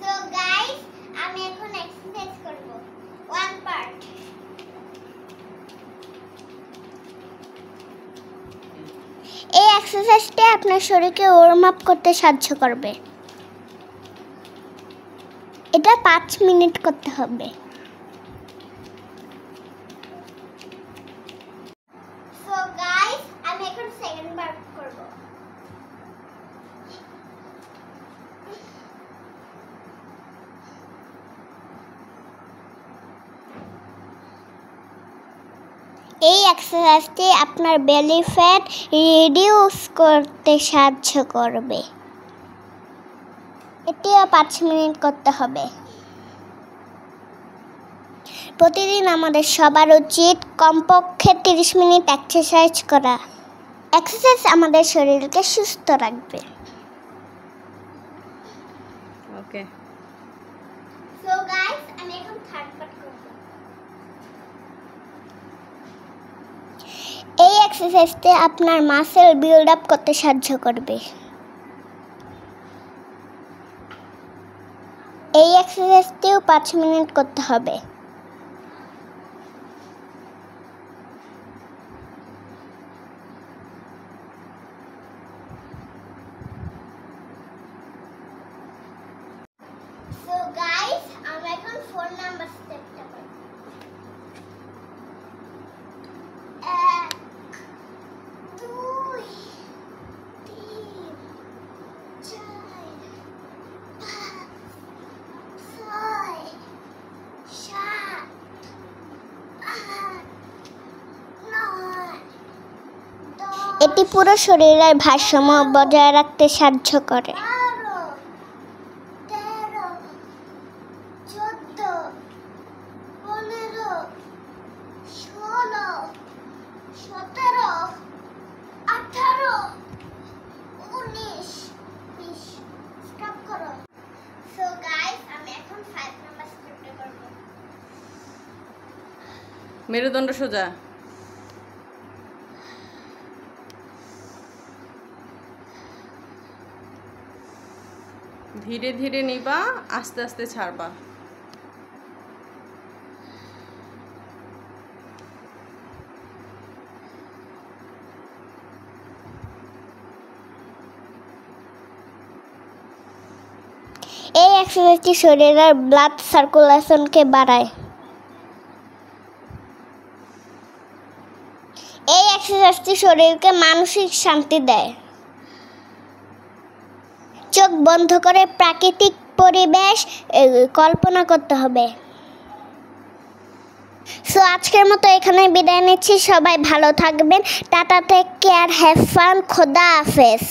So guys আমি এখন exercise করব ওয়ান পার্ট। এই এক্সারসাইজটি আপনার শরীরকে ওয়ার্ম আপ করতে সাহায্য করবে। এটা 5 মিনিট করতে হবে। সো গাইস আমি এখন সেকেন্ড পার্ট করব। এই এক্সারসাইজটি আপনার বেলি ফ্যাট রিডিউস করতে সাহায্য করবে। এটিও 5 মিনিট করতে হবে। প্রতিদিন আমাদের সবার উচিত কমপক্ষে 30 মিনিট এক্সারসাইজ করা। এক্সারসাইজ আমাদের শরীরকে সুস্থ রাখবে। ওকে। সো গাইস আমি এখন থার্ড পার্ট করব। এই এক্সারসাইজটি আপনার মাসল বিল্ড আপ করতে সাহায্য করবে। এই এক্সারসাইজটিও 5 মিনিট করতে হবে। সো গাইস আমরা এখন 4 নাম্বার স্টেপটা করব। 1 2 3 4 5 6 7 8 9 এটি পুরো শরীরের ভারসাম্য বজায় রাখতে সাহায্য করে। 12 মেরুদণ্ড সোজা। ধীরে ধীরে নিবা, আস্তে আস্তে ছাড়বা। এই এক্সারসাইজটি শরীরের ব্লাড সার্কুলেশনকে বাড়ায়। এই এক্সারসাইজটি শরীরকে মানসিক শান্তি দেয়। চোখ বন্ধ করে প্রাকৃতিক পরিবেশ কল্পনা করতে হবে। সো আজকের মতো এখানে বিদায় নিচ্ছি। সবাই ভালো থাকবেন। Tata, take care, have fun, খোদা হাফেজ।